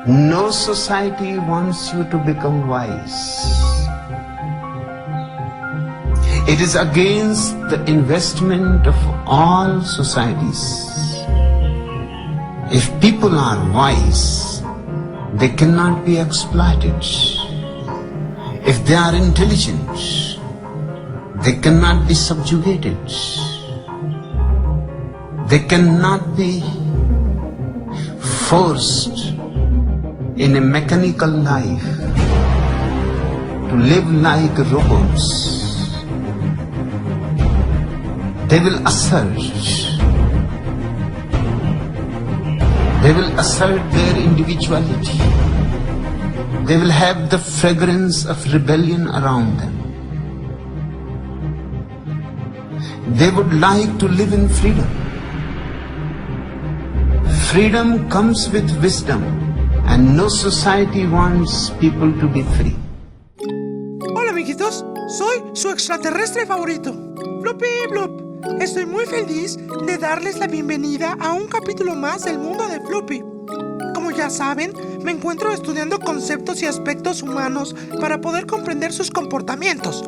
No society wants you to become wise. It is against the investment of all societies. If people are wise, they cannot be exploited. If they are intelligent, they cannot be subjugated. They cannot be forced in a mechanical life to live like robots. They will assert their individuality. They will have the fragrance of rebellion around them. They would like to live in freedom. Freedom comes with wisdom, and no society wants people to be free. Hola amiguitos, soy su extraterrestre favorito, Floppy Bloop. Estoy muy feliz de darles la bienvenida a un capítulo más del mundo de Floppy. Como ya saben, me encuentro estudiando conceptos y aspectos humanos para poder comprender sus comportamientos.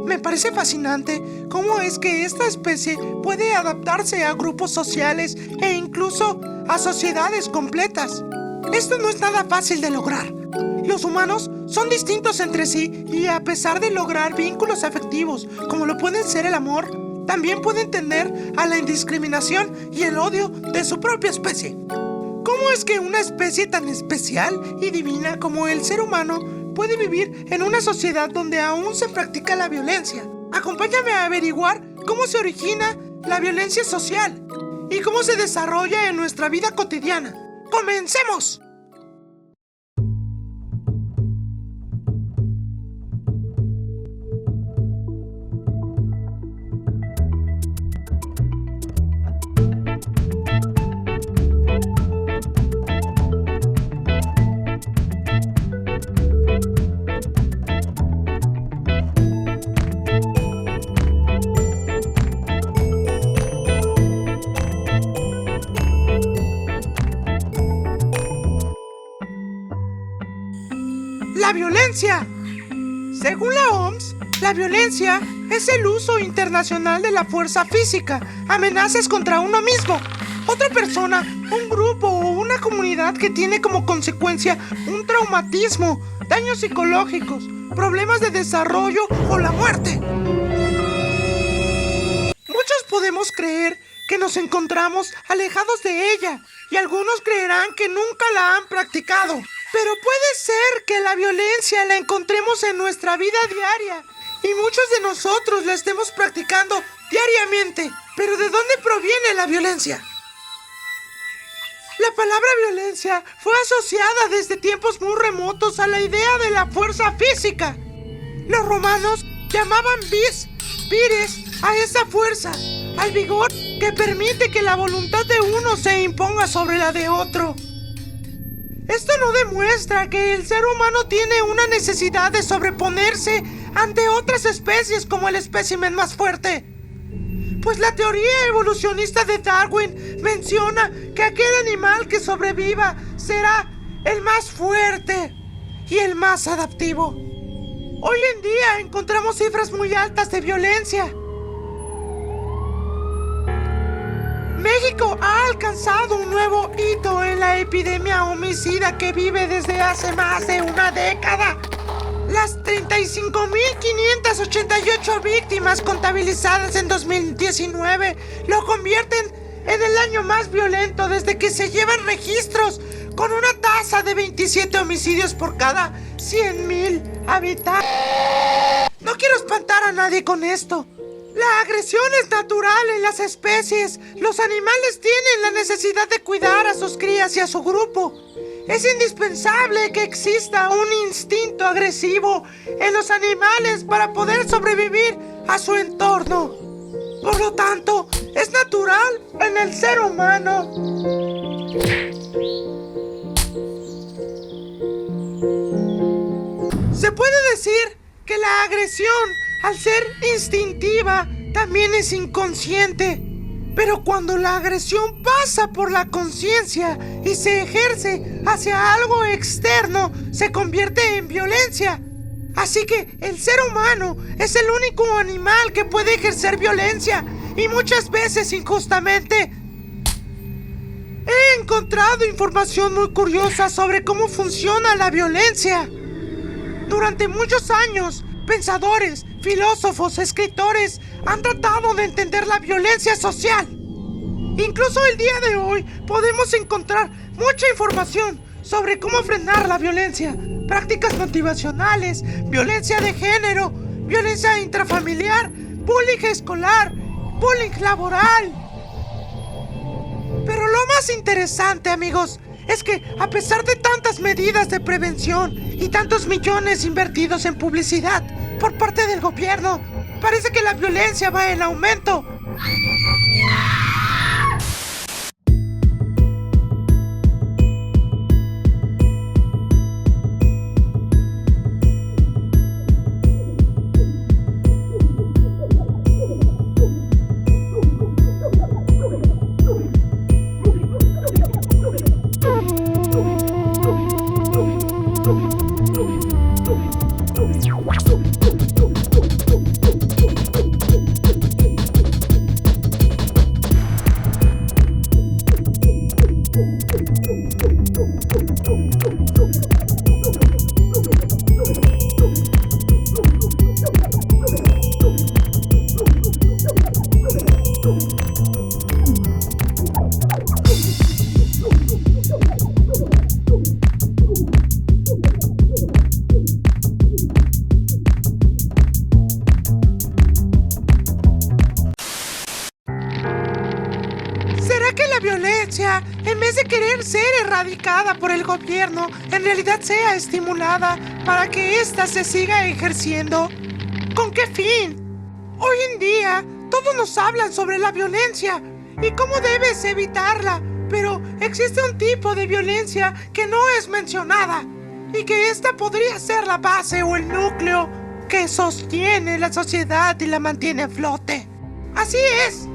Me parece fascinante cómo es que esta especie puede adaptarse a grupos sociales e incluso a sociedades completas. Esto no es nada fácil de lograr. Los humanos son distintos entre sí y a pesar de lograr vínculos afectivos como lo pueden ser el amor, también pueden tender a la indiscriminación y el odio de su propia especie. ¿Cómo es que una especie tan especial y divina como el ser humano puede vivir en una sociedad donde aún se practica la violencia? Acompáñame a averiguar cómo se origina la violencia social y cómo se desarrolla en nuestra vida cotidiana. ¡Comencemos! La violencia. Según la OMS, la violencia es el uso internacional de la fuerza física, amenazas contra uno mismo, otra persona, un grupo o una comunidad que tiene como consecuencia un traumatismo, daños psicológicos, problemas de desarrollo o la muerte. Muchos podemos creer que nos encontramos alejados de ella y algunos creerán que nunca la han practicado. Pero puede ser que la violencia la encontremos en nuestra vida diaria y muchos de nosotros la estemos practicando diariamente. ¿Pero de dónde proviene la violencia? La palabra violencia fue asociada desde tiempos muy remotos a la idea de la fuerza física. Los romanos llamaban vires a esa fuerza, al vigor que permite que la voluntad de uno se imponga sobre la de otro. Esto no demuestra que el ser humano tiene una necesidad de sobreponerse ante otras especies como el espécimen más fuerte. Pues la teoría evolucionista de Darwin menciona que aquel animal que sobreviva será el más fuerte y el más adaptivo. Hoy en día encontramos cifras muy altas de violencia. México ha alcanzado un nuevo hito en la epidemia homicida que vive desde hace más de una década. Las 35.588 víctimas contabilizadas en 2019 lo convierten en el año más violento desde que se llevan registros, con una tasa de 27 homicidios por cada 100,000 habitantes. No quiero espantar a nadie con esto. La agresión es natural en las especies. Los animales tienen la necesidad de cuidar a sus crías y a su grupo. Es indispensable que exista un instinto agresivo en los animales para poder sobrevivir a su entorno. Por lo tanto, es natural en el ser humano. Se puede decir que la agresión, al ser instintiva, también es inconsciente. Pero cuando la agresión pasa por la conciencia y se ejerce hacia algo externo, se convierte en violencia. Así que el ser humano es el único animal que puede ejercer violencia, y muchas veces injustamente. He encontrado información muy curiosa sobre cómo funciona la violencia. Durante muchos años, pensadores, filósofos, escritores han tratado de entender la violencia social. Incluso el día de hoy podemos encontrar mucha información sobre cómo frenar la violencia, prácticas motivacionales, violencia de género, violencia intrafamiliar, bullying escolar, bullying laboral. Pero lo más interesante, amigos, es que a pesar de tantas medidas de prevención y tantos millones invertidos en publicidad por parte del gobierno, parece que la violencia va en aumento. En vez de querer ser erradicada por el gobierno, en realidad sea estimulada para que ésta se siga ejerciendo? ¿Con qué fin? Hoy en día, todos nos hablan sobre la violencia y cómo debes evitarla, pero existe un tipo de violencia que no es mencionada y que esta podría ser la base o el núcleo que sostiene la sociedad y la mantiene a flote. Así es.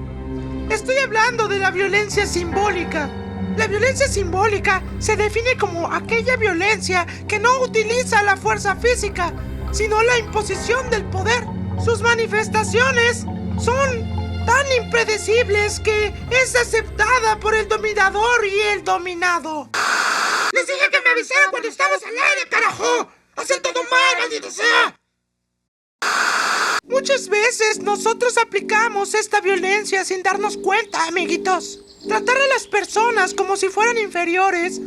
Estoy hablando de la violencia simbólica. La violencia simbólica se define como aquella violencia que no utiliza la fuerza física, sino la imposición del poder. Sus manifestaciones son tan impredecibles que es aceptada por el dominador y el dominado. ¡Les dije que me avisaran cuando estabas al aire, carajo! ¡Hacen todo mal, maldito sea! Muchas veces nosotros aplicamos esta violencia sin darnos cuenta, amiguitos. Tratar a las personas como si fueran inferiores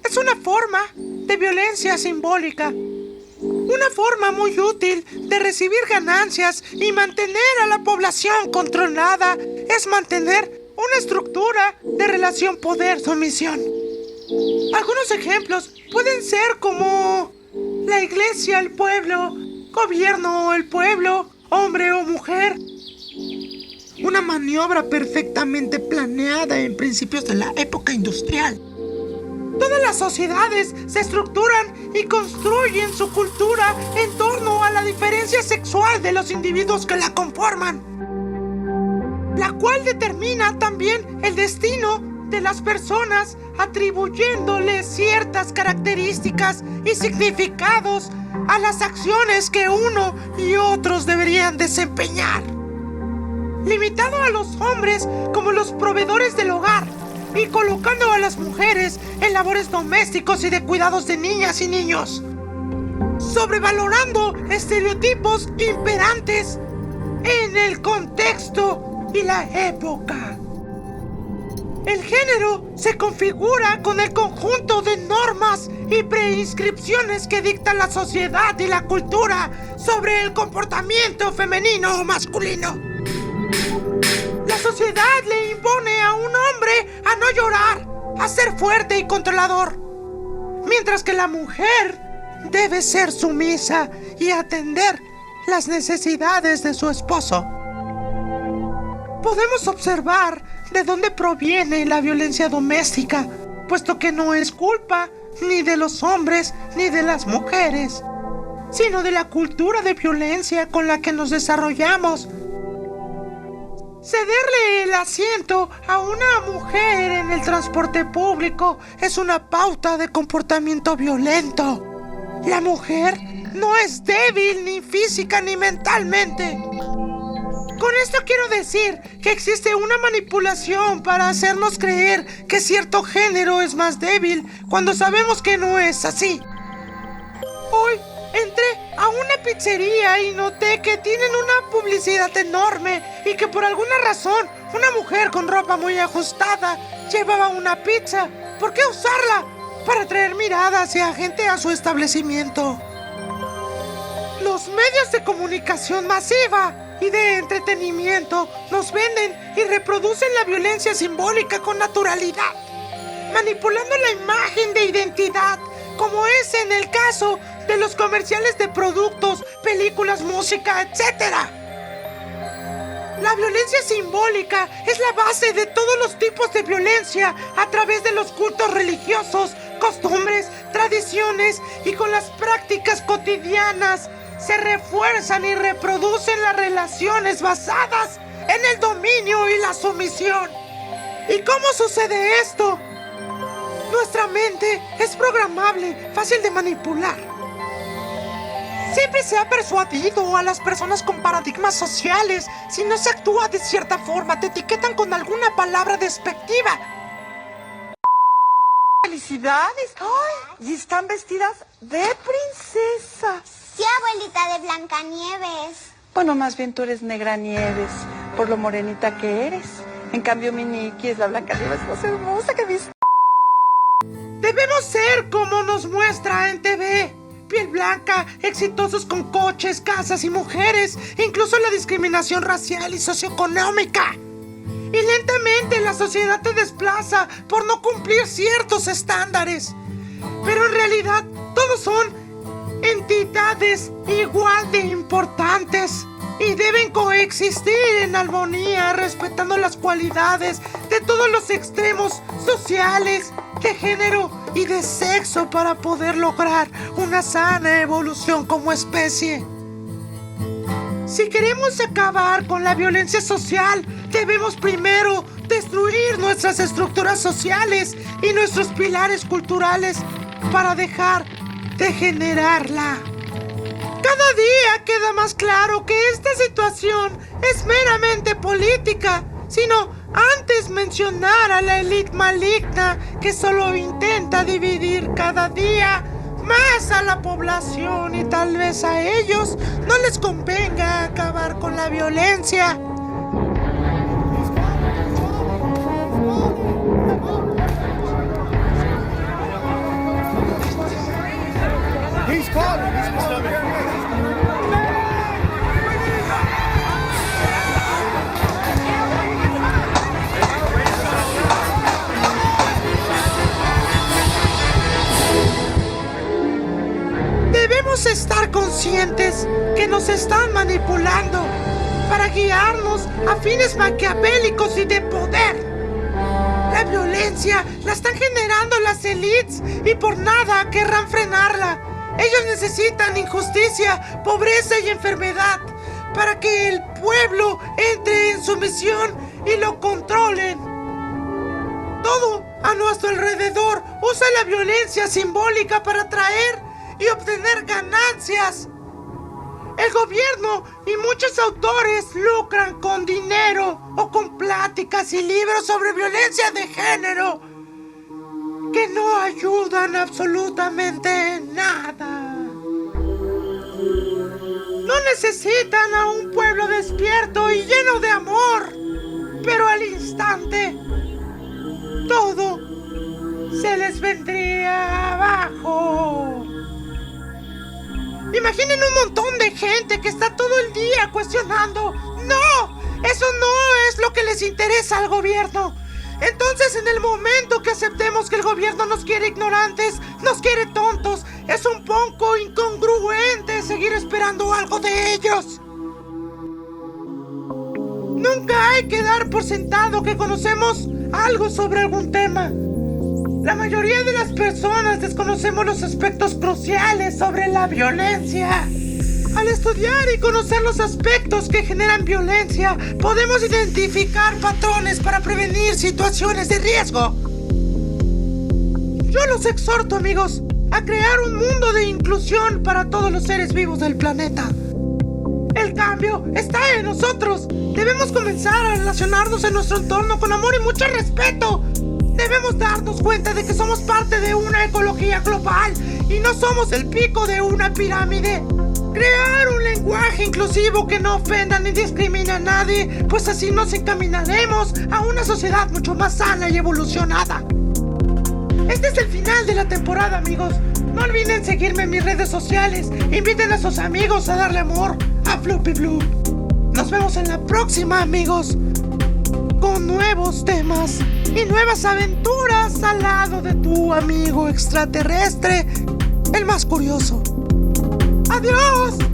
es una forma de violencia simbólica. Una forma muy útil de recibir ganancias y mantener a la población controlada es mantener una estructura de relación poder-sumisión. Algunos ejemplos pueden ser como la iglesia, el pueblo, gobierno, el pueblo, hombre o mujer. Una maniobra perfectamente planeada en principios de la época industrial. Todas las sociedades se estructuran y construyen su cultura en torno a la diferencia sexual de los individuos que la conforman, la cual determina también el destino de las personas, atribuyéndoles ciertas características y significados a las acciones que uno y otros deberían desempeñar. Limitado a los hombres como los proveedores del hogar y colocando a las mujeres en labores domésticos y de cuidados de niñas y niños. Sobrevalorando estereotipos imperantes en el contexto y la época. El género se configura con el conjunto de normas y preinscripciones que dicta la sociedad y la cultura sobre el comportamiento femenino o masculino. La sociedad le impone a un hombre a no llorar, a ser fuerte y controlador, mientras que la mujer debe ser sumisa y atender las necesidades de su esposo. Podemos observar de dónde proviene la violencia doméstica, puesto que no es culpa ni de los hombres ni de las mujeres, sino de la cultura de violencia con la que nos desarrollamos. Cederle el asiento a una mujer en el transporte público es una pauta de comportamiento violento. La mujer no es débil ni física ni mentalmente. Con esto quiero decir que existe una manipulación para hacernos creer que cierto género es más débil cuando sabemos que no es así. Hoy entré a una pizzería y noté que tienen una publicidad enorme y que por alguna razón una mujer con ropa muy ajustada llevaba una pizza. ¿Por qué usarla? Para atraer miradas y a gente a su establecimiento. Los medios de comunicación masiva y de entretenimiento nos venden y reproducen la violencia simbólica con naturalidad, manipulando la imagen de identidad, como es en el caso de los comerciales de productos, películas, música, etc. La violencia simbólica es la base de todos los tipos de violencia a través de los cultos religiosos, costumbres, tradiciones y con las prácticas cotidianas. Se refuerzan y reproducen las relaciones basadas en el dominio y la sumisión. ¿Y cómo sucede esto? Nuestra mente es programable, fácil de manipular. Siempre se ha persuadido a las personas con paradigmas sociales. Si no se actúa de cierta forma, te etiquetan con alguna palabra despectiva. ¡Felicidades! ¡Ay! Y están vestidas de princesas. Sí, abuelita, de Blancanieves. Bueno, más bien tú eres Negra Nieves, por lo morenita que eres. En cambio, mi Nikki es la Blancanieves más hermosa que viste. Debemos ser como nos muestra en TV. Piel blanca, exitosos con coches, casas y mujeres, incluso la discriminación racial y socioeconómica. Y lentamente la sociedad te desplaza por no cumplir ciertos estándares. Pero en realidad todos son entidades igual de importantes y deben coexistir en armonía, respetando las cualidades de todos los extremos sociales, de género y de sexo para poder lograr una sana evolución como especie. Si queremos acabar con la violencia social, debemos primero destruir nuestras estructuras sociales y nuestros pilares culturales para dejar de generarla. Cada día queda más claro que esta situación es meramente política, sino antes mencionar a la élite maligna que solo intenta dividir cada día más a la población y tal vez a ellos no les convenga acabar con la violencia. Debemos estar conscientes que nos están manipulando para guiarnos a fines maquiavélicos y de poder. La violencia la están generando las élites y por nada querrán frenarla. Ellos necesitan injusticia, pobreza y enfermedad para que el pueblo entre en sumisión y lo controlen. Todo a nuestro alrededor usa la violencia simbólica para atraer y obtener ganancias. El gobierno y muchos autores lucran con dinero o con pláticas y libros sobre violencia de género que no ayudan absolutamente en nada. No necesitan a un pueblo despierto y lleno de amor, pero al instante todo se les vendría abajo. Imaginen un montón de gente que está todo el día cuestionando. ¡No! Eso no es lo que les interesa al gobierno. Entonces, en el momento que aceptemos que el gobierno nos quiere ignorantes, nos quiere tontos, es un poco incongruente seguir esperando algo de ellos. Nunca hay que dar por sentado que conocemos algo sobre algún tema. La mayoría de las personas desconocemos los aspectos cruciales sobre la violencia. Al estudiar y conocer los aspectos que generan violencia, podemos identificar patrones para prevenir situaciones de riesgo. Yo los exhorto, amigos, a crear un mundo de inclusión para todos los seres vivos del planeta. El cambio está en nosotros. Debemos comenzar a relacionarnos en nuestro entorno con amor y mucho respeto. Debemos darnos cuenta de que somos parte de una ecología global y no somos el pico de una pirámide. Crear un lenguaje inclusivo que no ofenda ni discrimine a nadie, pues así nos encaminaremos a una sociedad mucho más sana y evolucionada. Este es el final de la temporada, amigos. No olviden seguirme en mis redes sociales. Inviten a sus amigos a darle amor a Floppy Bloop. Nos vemos en la próxima, amigos, con nuevos temas y nuevas aventuras al lado de tu amigo extraterrestre, el más curioso. ¡Adiós!